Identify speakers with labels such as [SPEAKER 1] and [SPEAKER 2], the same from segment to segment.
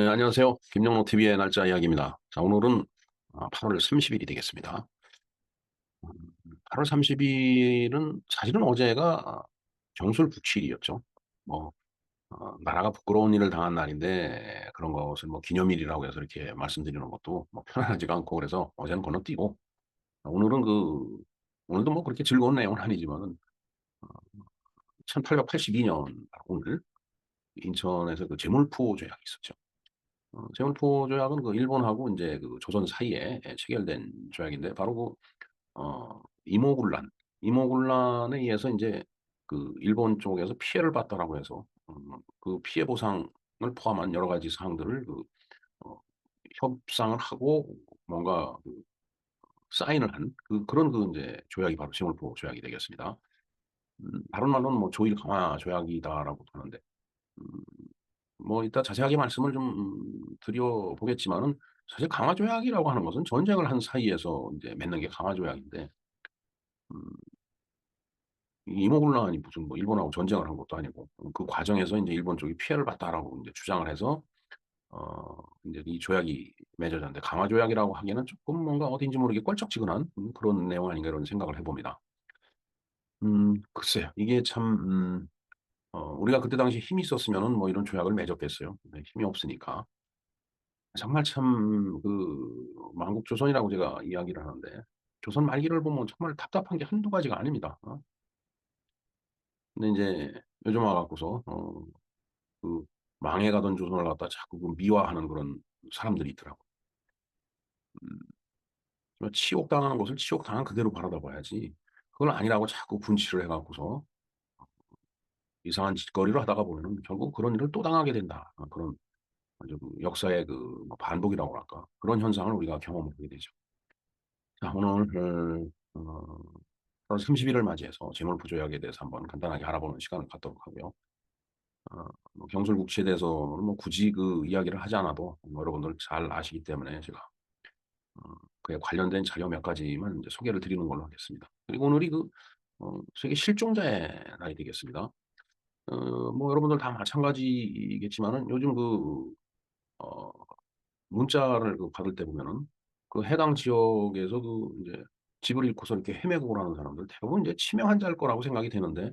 [SPEAKER 1] 네, 안녕하세요. 김영로 TV의 날짜 이야기입니다. 자, 오늘은 8월 30일이 되겠습니다. 8월 30일은 사실은 어제가 경술북칠이었죠. 뭐 나라가 부끄러운 일을 당한 날인데 그런 것을 뭐 기념일이라고 해서 이렇게 말씀드리는 것도 뭐 편안하지가 않고 그래서 어제는 건너뛰고 오늘은 오늘도 뭐 그렇게 즐거운 내용은 아니지만은 1882년 오늘 인천에서 그 제물포 조약이 있었죠. 제물포 조약은 그 일본하고 이제 그 조선 사이에 체결된 조약인데 바로 이모군란, 이모군란에 의해서 이제 그 일본 쪽에서 피해를 봤다라고 해서 그 피해 보상을 포함한 여러 가지 사항들을 어 협상을 하고 뭔가 사인을 한 그런 이제 조약이 바로 제물포 조약이 되겠습니다. 다른 말로는 뭐 조일 강화 조약이다라고도 하는데 음 뭐 이따 자세하게 말씀을 좀 드려 보겠지만은 사실 강화 조약이라고 하는 것은 전쟁을 한 사이에서 인제 맺는 게 강화 조약인데 음 이모군란이 무슨 뭐 일본하고 전쟁을 한 것도 아니고 그 과정에서 인제 일본 쪽이 피해를 봤다라고 인제 주장을 해서 인제 이 조약이 맺어졌는데 강화 조약이라고 하기에는 쪼끔 뭔가 어딘지 모르게 껄쩍지근한 그런 내용 아닌가 이런 생각을 해 봅니다. 글쎄요. 이게 참 우리가 그때 당시에 힘이 있었으면은 뭐 이런 조약을 맺었겠어요. 근데 힘이 없으니까. 정말 참 만국조선이라고 제가 이야기를 하는데 조선 말기를 보면 정말 답답한 게 한두 가지가 아닙니다. 근데 인제 요즘 와 갖고서 그 망해가던 조선을 갖다 자꾸 미화하는 그런 사람들이 있더라고요. 음 정말 치욕당하는 것을 치욕당한 그대로 바라다 봐야지 그걸 아니라고 자꾸 분칠을 해 갖고서 이상한 짓거리를 하다가 보면은 결국 그런 일을 또 당하게 된다. 그런 아주 역사의 뭐 반복이라고 할까 그런 현상을 우리가 경험을 하게 되죠. 자 오늘 8월 30 일을 맞이해서 재물포조약에 대해서 한번 간단하게 알아보는 시간을 갖도록 하고요. 뭐 경술국치에 대해서는 뭐 굳이 그 이야기를 하지 않아도 뭐 여러분들 잘 아시기 때문에 제가 어 그에 관련된 자료 몇 가지만 이제 소개를 드리는 걸로 하겠습니다. 그리고 오늘이 세계 실종자의 날이 되겠습니다. 뭐 여러분들 다 마찬가지겠지만은 요즘 어 문자를 받을 때 보면은 그 해당 지역에서 이제 집을 잃고서 이렇게 헤매고 오라는 사람들 대부분 이제 치매 환자일 거라고 생각이 되는데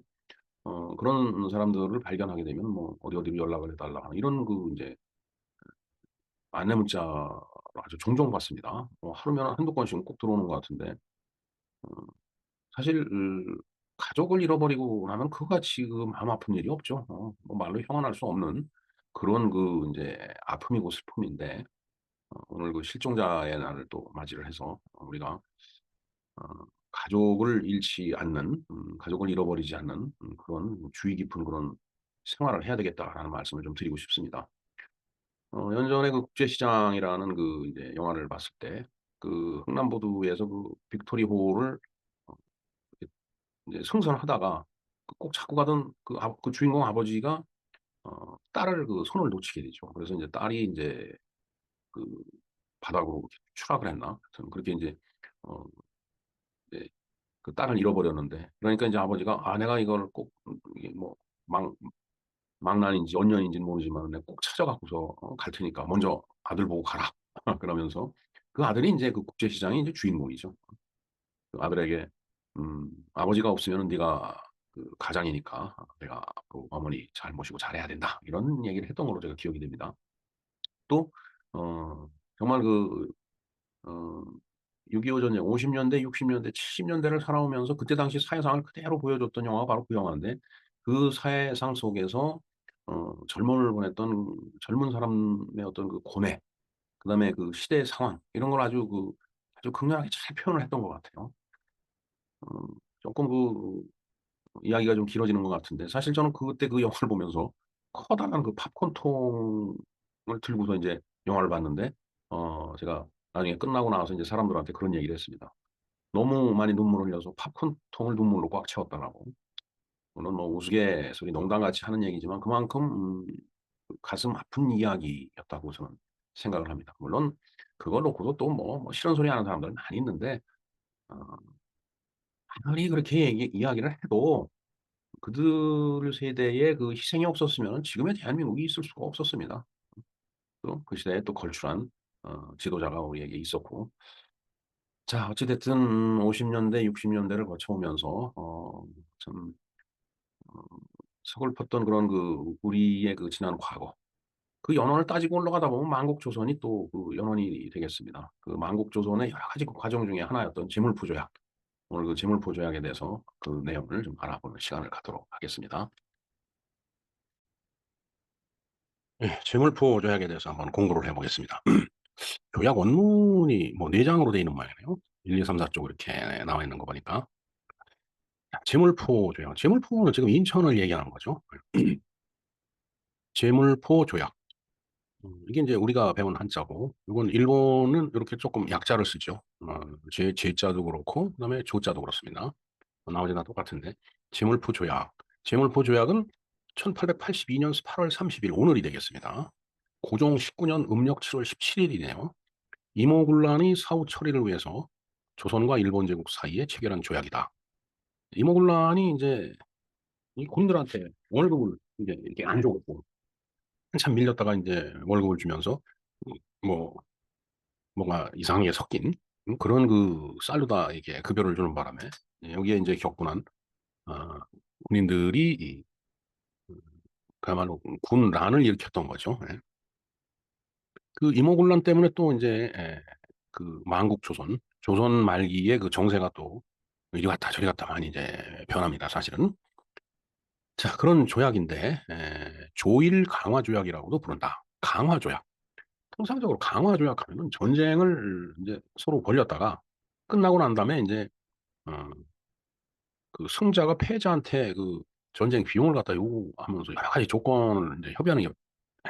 [SPEAKER 1] 그런 사람들을 발견하게 되면 뭐 어디로 연락을 해 달라 이런 인제 안내 문자를 아주 종종 받습니다. 하루면 한두 건씩은 꼭 들어오는 것 같은데 사실 가족을 잃어버리고 나면 그거같이 마음 아픈 일이 없죠. 뭐 말로 형언할 수 없는 그런 인제 아픔이고 슬픔인데 오늘 실종자의 날을 또 맞이를 해서 우리가 어 가족을 잃지 않는 가족을 잃어버리지 않는 그런 주의 깊은 그런 생활을 해야 되겠다라는 말씀을 좀 드리고 싶습니다. 연전에 국제시장이라는 이제 영화를 봤을 때 흥남보도에서 빅토리 호를 어 이제 승선하다가 꼭 자꾸 가던 그 주인공 아버지가 딸을 손을 놓치게 되죠. 그래서 인제 딸이 인제 그 바닥으로 이렇게 추락을 했나? 하여튼 그렇게 인제 어 네 그 딸을 잃어버렸는데 그러니까 인제 아버지가 "아 내가 이거를 꼭 이게 뭐 망 망난인지 언년인지는 모르지만 내가 꼭 찾아 갖고서 갈 테니까 먼저 아들 보고 가라." 그러면서 그 아들이 인제 국제시장의 인제 주인공이죠. 그 아들에게 "아버지가 없으면은 네가 가장이니까 내가 어머니 잘 모시고 잘해야 된다." 이런 얘기를 했던 걸로 제가 기억이 됩니다. 또 정말 어 6.25 전쟁 50 년대, 60 년대, 70 년대를 살아오면서 그때 당시 사회상을 그대로 보여줬던 영화가 바로 그 영화인데 그 사회상 속에서 젊음을 보냈던 젊은 사람의 어떤 고뇌 그다음에 시대의 상황 이런 걸 아주 극렬하게 잘 표현을 했던 것 같아요. 쪼끔 이야기가 좀 길어지는 것 같은데 사실 저는 그때 그 영화를 보면서 커다란 팝콘통을 들고서 인제 영화를 봤는데 제가 나중에 끝나고 나와서 인제 사람들한테 그런 얘기를 했습니다. 너무 많이 눈물을 흘려서 팝콘통을 눈물로 꽉 채웠다라고. 물론 뭐 우스갯소리 농담같이 하는 얘기지만 그만큼 가슴 아픈 이야기였다고 저는 생각을 합니다. 물론 그걸 놓고도 또 뭐 싫은 소리 하는 사람들은 많이 있는데 어 아무리 그렇게 이야기를 해도 그들 세대의 희생이 없었으면은 지금의 대한민국이 있을 수가 없었습니다. 또 그 시대에 또 걸출한 지도자가 우리에게 있었고. 자, 어찌 됐든 50년대, 60년대를 거쳐오면서 참 서글펐던 그런 그 우리의 그 지난 과거, 그 연원을 따지고 올라가다 보면 만국조선이 또 그 연원이 되겠습니다. 그 만국조선의 여러 가지 그 과정 중에 하나였던 재물포조약. 오늘 그 재물포조약에 대해서 그 내용을 좀 알아보는 시간을 갖도록 하겠습니다. 예, 재물포조약에 대해서 한번 공부를 해보겠습니다. 조약 원문이 뭐 4장으로 되어 있는 모양이네요. 1, 2, 3, 4쪽 이렇게 나와 있는 거 보니까. 재물포조약. 재물포는 지금 인천을 얘기하는 거죠. 재물포조약. 이게 이제 우리가 배운 한자고, 이건 일본은 이렇게 조금 약자를 쓰죠. 제자도 그렇고, 그다음에 조자도 그렇습니다. 나머지 다 똑같은데. 재물포조약. 재물포조약은 1882년 8월 30일, 오늘이 되겠습니다. 고종 19년 음력 7월 17일이네요. 이모군란이 사후 처리를 위해서 조선과 일본 제국 사이에 체결한 조약이다. 이모군란이 이제 이 군인들한테 월급을 이제 이렇게 안 줬고 한참 밀렸다가 이제 월급을 주면서 뭐 뭔가 이상하게 섞인 그런 그 쌀로다 이게 급여를 주는 바람에 여기에 이제 격분한 어, 군인들이 그야말로 군란을 일으켰던 거죠. 예. 그 이모군란 때문에 또 이제 그 만국조선 조선 말기에 그 정세가 또 이리 갔다 저리 갔다 많이 이제 변합니다. 사실은. 자, 그런 조약인데 조일 강화 조약이라고도 부른다. 강화 조약. 통상적으로 강화 조약하면은 전쟁을 이제 서로 벌였다가 끝나고 난 다음에 이제 어, 그 승자가 패자한테 그 전쟁 비용을 갖다 요구하면서 여러 가지 조건을 이제 협의하는 게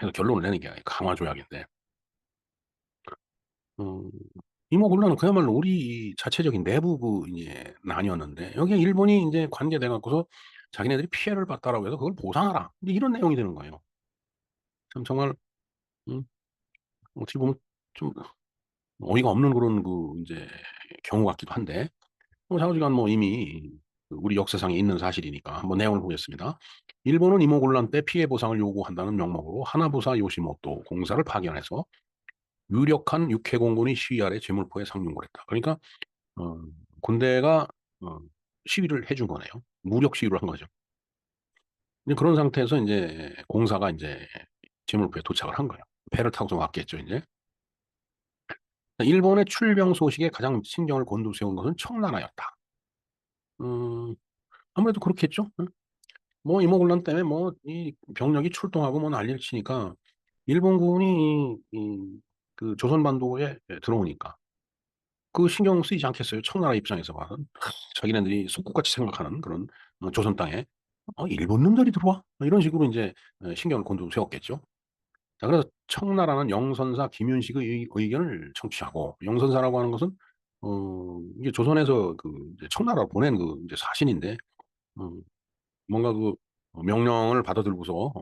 [SPEAKER 1] 해서 결론을 내는 게 강화 조약인데 어, 이모군란은 그야말로 우리 자체적인 내부 그 이제 난이었는데 여기에 일본이 이제 관계돼 갖고서 자기네들이 피해를 봤다라고 해서 그걸 보상하라 이제 이런 내용이 되는 거예요. 참 정말 음, 어떻게 보면 좀 어이가 없는 그런 그 이제 경우 같기도 한데 뭐 좌우지간 뭐 이미 그 우리 역사상에 있는 사실이니까 한번 내용을 보겠습니다. 일본은 이모군란 때 피해 보상을 요구한다는 명목으로 하나부사 요시모토 공사를 파견해서 유력한 육해공군이 시위 아래 제물포에 상륙을 했다. 그러니까 어, 군대가 어, 시위를 해준 거네요. 무력 시위를 한 거죠. 이제 그런 상태에서 이제 공사가 이제 제물포에 도착을 한 거예요. 배를 타고서 왔겠죠, 이제. 일본의 출병 소식에 가장 신경을 곤두세운 것은 청나라였다. 음, 아무래도 그렇겠죠. 응? 뭐 이모군란 때문에 뭐 이 병력이 출동하고 뭐 난리를 치니까 일본군이 그 조선반도에 들어오니까 그 신경 쓰이지 않겠어요. 청나라 입장에서 봐서 자기네들이 속국같이 생각하는 그런 조선 땅에 일본 놈들이 들어와 이런 식으로 이제 신경을 곤두 세웠겠죠. 자, 그래서 청나라는 영선사 김윤식의 의견을 청취하고 영선사라고 하는 것은 이게 조선에서 그 이제 청나라로 보낸 그 이제 사신인데 음, 뭔가 그 명령을 받아들고서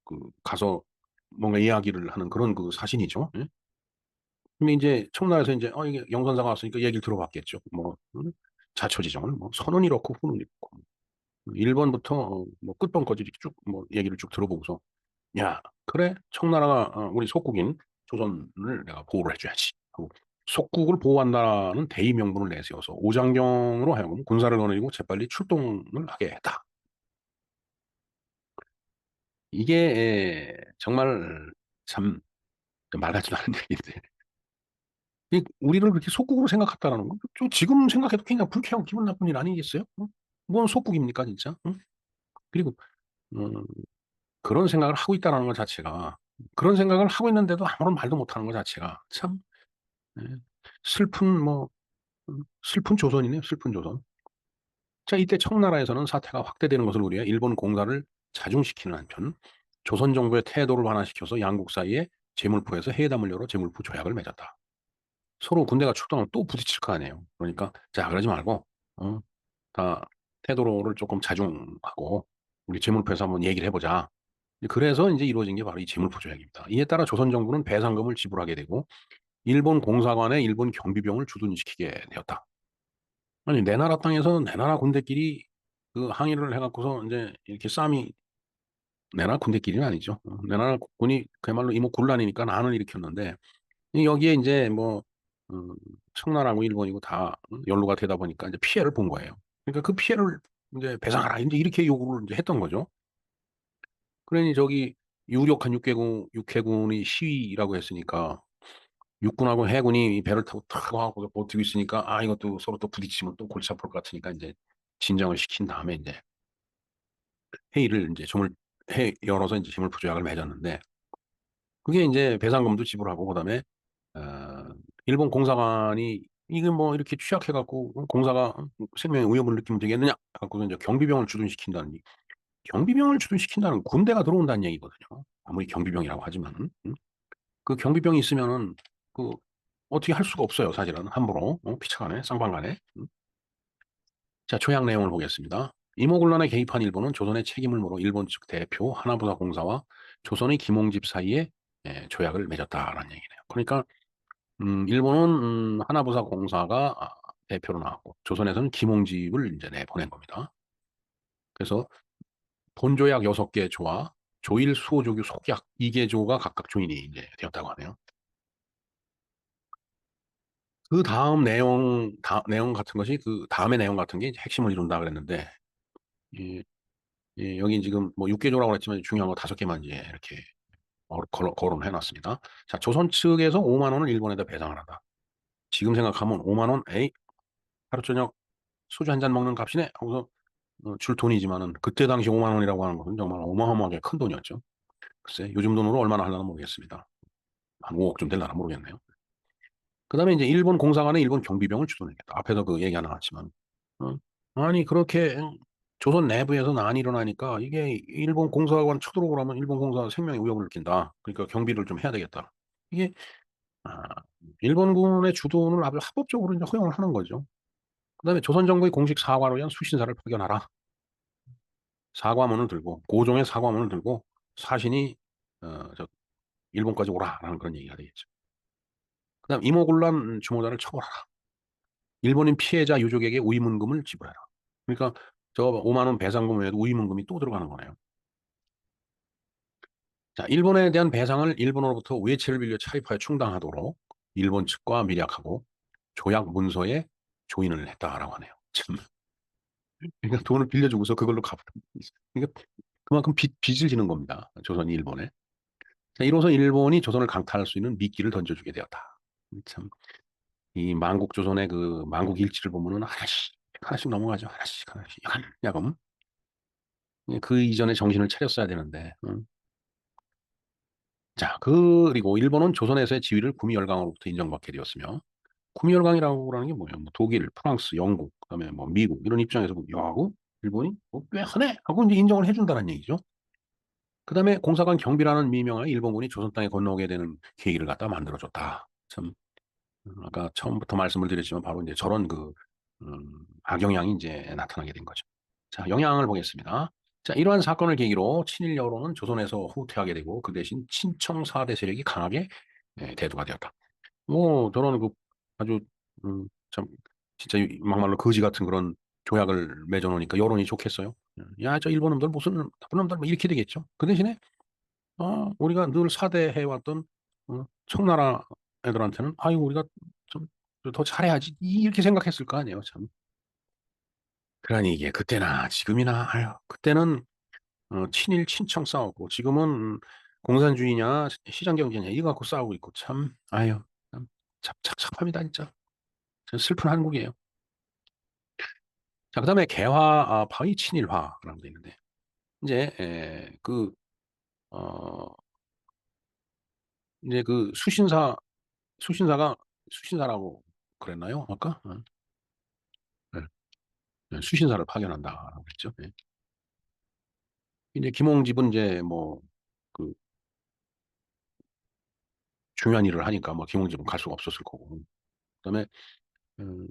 [SPEAKER 1] 그 가서 뭔가 이야기를 하는 그런 그 사신이죠. 예? 근데 이제 청나라에서 이제 이게 영선사가 왔으니까 얘기를 들어봤겠죠. 뭐 자초지종을 뭐 선은 이렇고 후는 이렇고 1번부터 뭐 끝번까지 이렇게 쭉 뭐 얘기를 쭉 들어보고서 야 그래 청나라가 우리 속국인 조선을 내가 보호를 해줘야지 하고 속국을 보호한다는 대의 명분을 내세워서 오장경으로 하여금 군사를 거느리고 재빨리 출동을 하게 했다. 이게 정말 참 말 같지도 않은 얘기인데 우리를 그렇게 속국으로 생각했다라는 건 지금 생각해도 굉장히 불쾌하고 기분 나쁜 일 아니겠어요? 어? 뭔 속국입니까 진짜? 응? 그리고 음, 그런 생각을 하고 있다는 것 자체가 그런 생각을 하고 있는데도 아무런 말도 못하는 것 자체가 참 예, 슬픈 뭐 슬픈 조선이네요. 슬픈 조선. 자 이때 청나라에서는 사태가 확대되는 것을 우려해 일본 공사를 자중시키는 한편 조선 정부의 태도를 완화시켜서 양국 사이에 제물포에서 회담을 열어 제물포 조약을 맺었다. 서로 군대가 출동하면 또 부딪힐 거 아니에요. 그러니까 자 그러지 말고 어, 다 태도를 조금 자중하고 우리 재물포에서 한번 얘기를 해보자. 그래서 이제 이루어진 게 바로 이 재물포 조약입니다. 이에 따라 조선 정부는 배상금을 지불하게 되고 일본 공사관에 일본 경비병을 주둔시키게 되었다. 아니 내 나라 땅에서 내 나라 군대끼리 그 항의를 해갖고서 이제 이렇게 싸움이 내나 군대끼리는 아니죠. 내나 군이 그야말로 이모군란이니까 난을 일으켰는데 여기에 이제 뭐 음, 청나라고 일본이고 다 연루가 되다 보니까 이제 피해를 본 거예요. 그러니까 그 피해를 이제 배상하라 이제 이렇게 요구를 이제 했던 거죠. 그러니 저기 유력한 육해군이 시위라고 했으니까 육군하고 해군이 이 배를 타고 탁 하고 버티고 있으니까 아 이것도 서로 또 부딪히면 또 골치 아플 것 같으니까 이제 진정을 시킨 다음에 이제 회의를 이제 좀을 해 열어서 이제 힘을 부조약을 맺었는데 그게 이제 배상금도 지불하고 그다음에 어, 일본 공사관이 이게 뭐 이렇게 취약해갖고 공사가 생명의 위협을 느끼면 되겠느냐 갖고서 이제 경비병을 주둔시킨다는 경비병을 주둔시킨다는 군대가 들어온다는 얘기거든요. 아무리 경비병이라고 하지만은 그 경비병이 있으면은 그 어떻게 할 수가 없어요. 사실은 함부로 피차간에 쌍방간에. 자, 조약 내용을 보겠습니다. 임오군란에 개입한 일본은 조선의 책임을 물어 일본 측 대표 하나부사 공사와 조선의 김홍집 사이에 조약을 맺었다라는 얘기네요. 그러니까 일본은 하나부사 공사가 대표로 나왔고 조선에서는 김홍집을 이제 내보낸 겁니다. 그래서 본조약 6개 조와 조일 수호조규 속약 2개 조가 각각 조인이 이제 되었다고 하네요. 그 다음 내용 같은 것이 그 다음의 내용 같은 게 이제 핵심을 이룬다 그랬는데 이, 여기 지금 뭐 6개조라고 했지만 중요한 거 5개만 이제 이렇게 거론해 놨습니다. 자, 조선 측에서 5만 원을 일본에다 배상을 한다. 지금 생각하면 5만 원, 에이, 하루 저녁 소주 한 잔 먹는 값이네 하고서 줄 돈이지만은 그때 당시 5만 원이라고 하는 것은 정말 어마어마하게 큰 돈이었죠. 글쎄 요즘 돈으로 얼마나 하려나 모르겠습니다. 한 5억 좀 될라나 모르겠네요. 그다음에 이제 일본 공사관에 일본 경비병을 주둔했겠다. 앞에서 그 얘기가 나왔지만 어? 아니 그렇게 조선 내부에서 난이 일어나니까 이게 일본 공사관 쳐들어오고 그러면 일본 공사 생명의 위협을 느낀다. 그러니까 경비를 좀 해야 되겠다. 이게 아, 일본군의 주둔을 아주 합법적으로 이제 허용을 하는 거죠. 그다음에 조선 정부의 공식 사과를 위한 수신사를 파견하라. 사과문을 들고 고종의 사과문을 들고 사신이 저 일본까지 오라라는 그런 얘기가 되겠죠. 그다음 이모군란 주모자를 처벌하라. 일본인 피해자 유족에게 우의문금을 지불해라. 그러니까 저 5만 원 배상금 외에도 우의문금이 또 들어가는 거네요. 자, 일본에 대한 배상을 일본으로부터 외채를 빌려 차입하여 충당하도록 일본 측과 밀약하고 조약 문서에 조인을 했다라고 하네요. 참. 그러니까 돈을 빌려주고서 그걸로 갚는. 그러니까 그만큼 빚을 지는 겁니다. 조선이 일본에. 자, 이로써 일본이 조선을 강탈할 수 있는 미끼를 던져주게 되었다. 참, 이 만국조선의 그 만국일치를 보면은 하나씩 하나씩 넘어가죠. 하나씩 하나씩 야금. 그 이전에 정신을 차렸어야 되는데. 자, 그리고 일본은 조선에서의 지위를 구미열강으로부터 인정받게 되었으며 구미열강이라고 하는 게 뭐예요? 뭐 독일, 프랑스, 영국, 그다음에 뭐 미국 이런 입장에서 뭐 야하고 일본이 꽤 하네 하고 이제 인정을 해준다는 얘기죠. 그다음에 공사관 경비라는 미명하에 일본군이 조선 땅에 건너오게 되는 계기를 갖다 만들어줬다. 참 아까 처음부터 말씀을 드렸지만 바로 이제 저런 그 악영향이 이제 나타나게 된 거죠. 자, 영향을 보겠습니다. 자, 이러한 사건을 계기로 친일 여론은 조선에서 후퇴하게 되고 그 대신 친청 사대 세력이 강하게 대두가 되었다. 뭐 저런 그 아주 참 진짜 막말로 거지 같은 그런 조약을 맺어놓으니까 여론이 좋겠어요. 야, 저 일본 놈들 무슨 나쁜 놈들 뭐 이렇게 되겠죠. 그 대신에 우리가 늘 사대해왔던 청나라 애들한테는 아유 우리가 좀 더 잘해야지 이렇게 생각했을 거 아니에요 참. 그러니 이게 그때나 지금이나 아유 그때는 친일 친청 싸우고 지금은 공산주의냐 시장 경제냐 이거 갖고 싸우고 있고 참 아유 참 착잡합니다 진짜. 참 슬픈 한국이에요. 자 그다음에 개화파의 친일화라는 게 있는데 이제 이제 그 수신사가 수신사라고 그랬나요? 아까? 네. 네, 수신사를 파견한다라고 했죠. 네. 이제 김홍집은 이제 뭐 그 중요한 일을 하니까 뭐 김홍집은 갈 수가 없었을 거고. 그다음에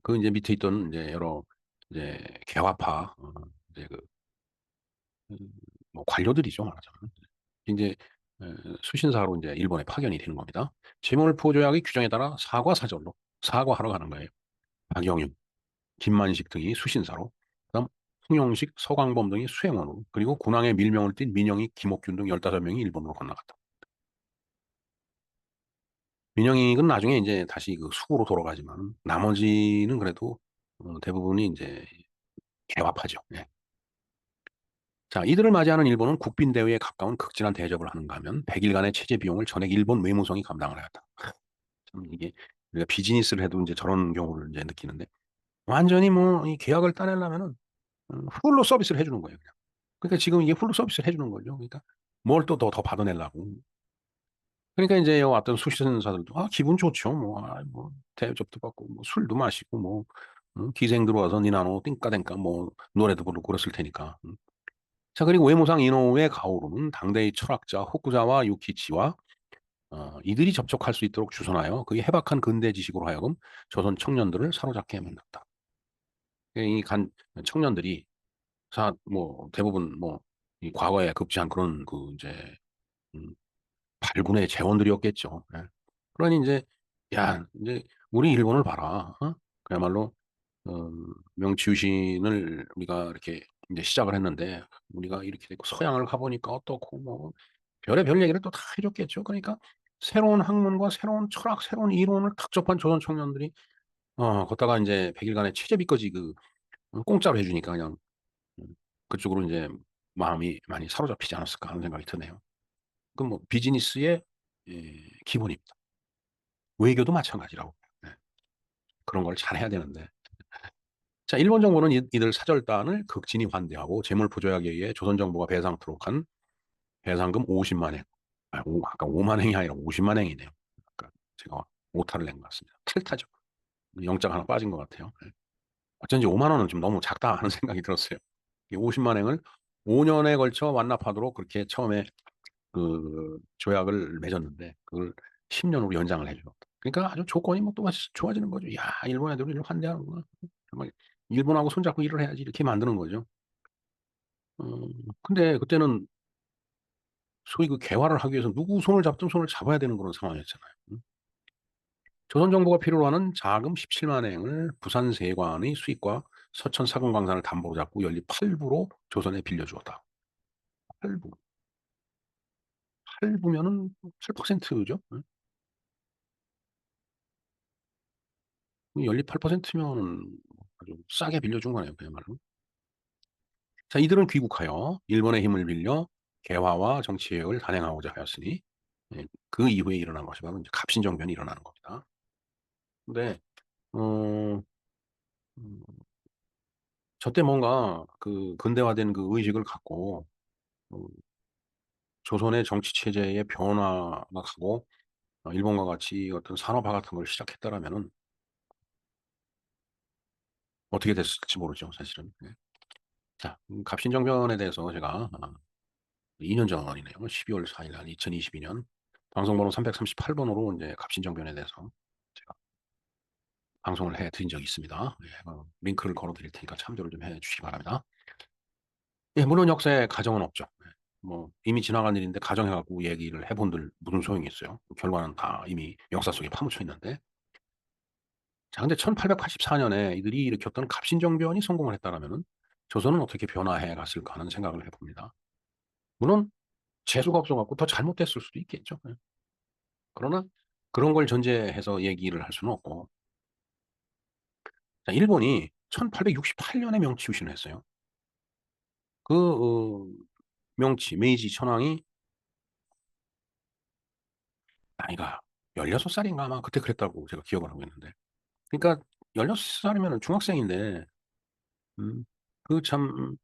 [SPEAKER 1] 그 이제 밑에 있던 이제 여러 이제 개화파 이제 그 음, 뭐 관료들이죠 말하자면 이제 어, 수신사로 이제 일본에 파견이 되는 겁니다. 제물포 조약의 규정에 따라 사과사절로 사과하러 가는 거예요. 박영윤, 김만식 등이 수신사로. 그다음 송영식, 서광범 등이 수행원으로, 그리고 군왕의 밀명을 띤 민영이, 김옥균 등 15명이 일본으로 건너갔다. 민영익은 나중에 이제 다시 그 수구로 돌아가지만 나머지는 그래도 대부분이 이제 개화파죠. 예. 자, 이들을 맞이하는 일본은 국빈대회에 가까운 극진한 대접을 하는가 하면 100일간의 체제 비용을 전액 일본 외무성이 감당을 하였다. 참 이게 우리가 비즈니스를 해도 이제 저런 경우를 이제 느끼는데, 완전히 뭐 이 계약을 따내려면은 풀로 서비스를 해주는 거예요. 그냥. 그러니까 지금 이게 풀로 서비스를 해주는 거죠. 그러니까 뭘 또 더 받아내려고. 그러니까 이제 왔던 수신사들도 기분 좋죠. 뭐 대접도 받고 뭐 술도 마시고 뭐 기생 들어와서 니나노 띵까댕까 뭐 노래도 부르고 그랬을 테니까. 자, 그리고 외무상 이노우에 가오루는 당대의 철학자 호쿠자와 유키치와 이들이 접촉할 수 있도록 주선하여 그의 해박한 근대 지식으로 하여금 조선 청년들을 사로잡게 만났다. 이 청년들이 뭐 대부분 뭐 이 과거에 급제한 그런 그 이제 음, 발군의 재원들이었겠죠. 예. 그러니 이제 야 이제 우리 일본을 봐라. 그야말로 어, 명치유신을 우리가 이렇게 이제 시작을 했는데 우리가 이렇게 됐고 서양을 가보니까 어떻고 뭐 별의별 얘기를 또 다 해줬겠죠. 그러니까 새로운 학문과 새로운 철학, 새로운 이론을 탁 접한 조선 청년들이 걷다가 이제 100일간의 체제비까지 공짜로 해주니까 그냥 음, 그쪽으로 이제 마음이 많이 사로잡히지 않았을까 하는 생각이 드네요. 그 뭐 비즈니스의 기본입니다. 외교도 마찬가지라고. 네. 그런 걸 잘해야 되는데. 자, 일본 정부는 이들 사절단을 극진히 환대하고 재물 부조약에 의해 조선 정부가 배상토록 한 배상금 50만 엔. 아까 5만 엔이 아니라 50만 엔이네요. 아까 제가 오타를 낸 것 같습니다. 탈타죠. 영자가 하나 빠진 것 같아요. 네. 어쩐지 5만 원은 좀 너무 작다 하는 생각이 들었어요. 이 50만 엔을 5년에 걸쳐 완납하도록 그렇게 처음에 그 조약을 맺었는데 그걸 10년으로 연장을 해줘. 그러니까 아주 조건이 뭐 또 좋아지는 거죠. 야, 일본 애들이 이렇게 환대하는구나. 정말 일본하고 손잡고 일을 해야지 이렇게 만드는 거죠. 근데 그때는 소위 그 개화를 하기 위해서 누구 손을 잡든 손을 잡아야 되는 그런 상황이었잖아요. 조선 정부가 필요로 하는 자금 17만 행을 부산 세관의 수익과 서천 사금광산을 담보로 잡고 연립 8부로 조선에 빌려주었다. 8부. 8부면은 8%죠. 연립 8%면은 아주 싸게 빌려준 거네요, 그야말로. 자, 이들은 귀국하여 일본의 힘을 빌려 개화와 정치개혁을 단행하고자 하였으니 그 이후에 일어난 것이 바로 이제 갑신정변이 일어나는 겁니다. 근데 어, 음, 저때 뭔가 그 근대화된 그 의식을 갖고 어, 조선의 정치 체제의 변화가 가고 일본과 같이 어떤 산업화 같은 걸 시작했다라면은 어떻게 됐을지 모르죠, 사실은. 예. 자, 갑신정변에 대해서 제가 2년 전이네요. 12월 4일 날 2022년 방송번호 338번으로 이제 갑신정변에 대해서 제가 방송을 해 드린 적이 있습니다. 예, 링크를 걸어 드릴 테니까 참조를 좀 해 주시기 바랍니다. 예, 물론 역사에 가정은 없죠. 예, 뭐 이미 지나간 일인데 가정해 갖고 얘기를 해 본들 무슨 소용이 있어요. 결과는 다 이미 역사 속에 파묻혀 있는데. 자, 근데 1884년에 이들이 일으켰던 갑신정변이 성공을 했다라면은 조선은 어떻게 변화해 갔을까 하는 생각을 해 봅니다. 물론 재수가 없어 갖고 더 잘못됐을 수도 있겠죠. 예. 그러나 그런 걸 전제해서 얘기를 할 수는 없고. 자, 일본이 1868년에 명치유신을 했어요. 그 명치 메이지 천황이 나이가 16살인가 아마 그때 그랬다고 제가 기억을 하고 있는데. 그러니까 16살이면 중학생인데 그 참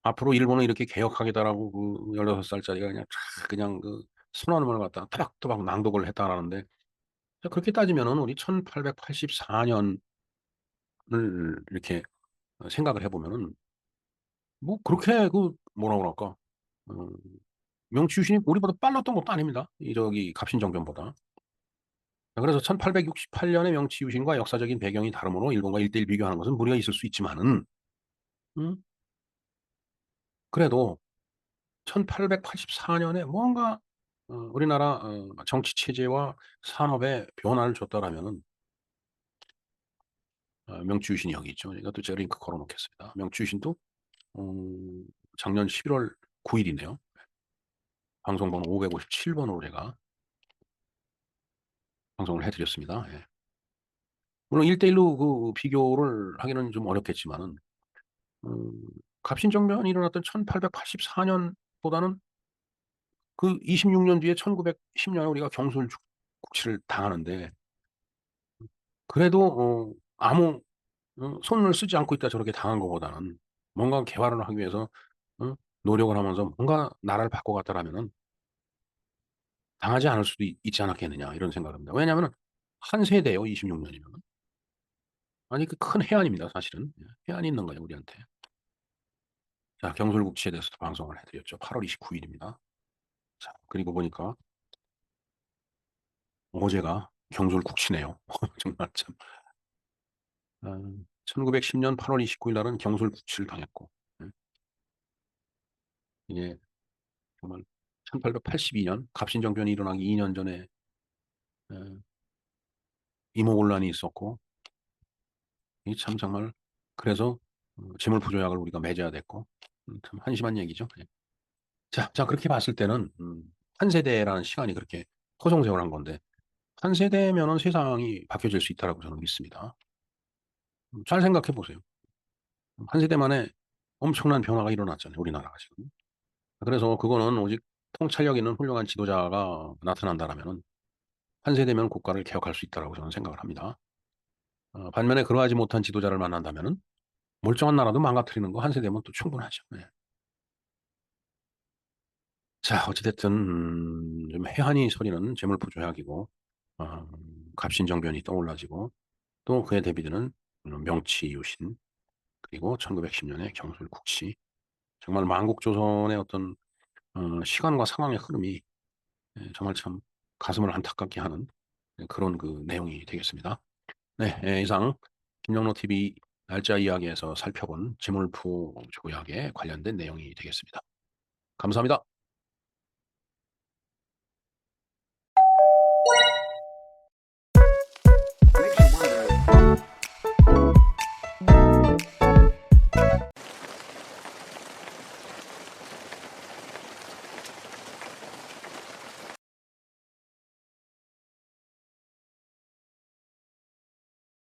[SPEAKER 1] 앞으로 일본은 이렇게 개혁하겠다라고 그 16살짜리가 그냥 촥 그냥 그 선언을 갖다가 또박또박 낭독을 했다라는데, 자, 그렇게 따지면은 우리 1884년을 이렇게 생각을 해 보면은 뭐 그렇게 그 뭐라 그럴까? 어 명치 유신이 우리보다 빨랐던 것도 아닙니다. 이 저기 갑신정변보다. 그래서 1868년의 명치 유신과 역사적인 배경이 다르므로 일본과 1대1 비교하는 것은 무리가 있을 수 있지만은 음 그래도 1884년에 뭔가 우리나라 정치 체제와 산업에 변화를 줬다라면은 명주유신이 여기 있죠. 이것도 제가 링크 걸어 놓겠습니다. 명주유신도 어, 작년 11월 9일이네요. 방송번호 557번으로 제가 방송을 해드렸습니다. 예. 물론 1대1로 그 비교를 하기는 좀 어렵겠지만은, 음, 갑신정변이 일어났던 1884년보다는 그 26년 뒤에 1910년에 우리가 경술국치를 당하는데, 그래도 아무 손을 쓰지 않고 있다 저렇게 당한 것보다는 뭔가 개발을 하기 위해서 어, 노력을 하면서 뭔가 나라를 바꿔갔다라면은 당하지 않을 수도 있지 않았겠느냐 이런 생각을 합니다. 왜냐하면 한 세대요, 26년이면. 아니 그 큰 해안입니다, 사실은. 예, 해안이 있는 거예요, 우리한테. 자, 경술국치에 대해서도 방송을 해드렸죠. 8월 29일입니다. 자, 그리고 보니까 어제가 경술국치네요. 정말 참. 1910년 8월 29일 날은 경술국치를 당했고, 예, 이게 정말 1882년 갑신정변이 일어나기 2년 전에 예, 이모곤란이 있었고, 이 참 정말 그래서 재물포조약을 우리가 맺어야 됐고, 참 한심한 얘기죠. 예. 자, 그렇게 봤을 때는 한 세대라는 시간이 그렇게 허송세월한 건데 한 세대면은 세상이 바뀌어질 수 있다라고 저는 믿습니다. 잘 생각해 보세요. 한 세대 만에 엄청난 변화가 일어났잖아요, 우리나라가 지금. 그래서 그거는 오직 통찰력 있는 훌륭한 지도자가 나타난다라면은 한 세대면 국가를 개혁할 수 있다라고 저는 생각을 합니다. 반면에 그러하지 못한 지도자를 만난다면은 멀쩡한 나라도 망가뜨리는 거 한 세대면 또 충분하죠. 네. 자, 어찌됐든 좀 해한이 서리는 재물포조약이고 갑신정변이 떠올라지고 또 그에 대비되는 명치유신 그리고 1910년의 경술국시 정말 만국조선의 어떤 시간과 상황의 흐름이 정말 참 가슴을 안타깝게 하는 그런 그 내용이 되겠습니다. 네, 이상 김영로 TV 날짜 이야기에서 살펴본 재물포 조약에 관련된 내용이 되겠습니다. 감사합니다.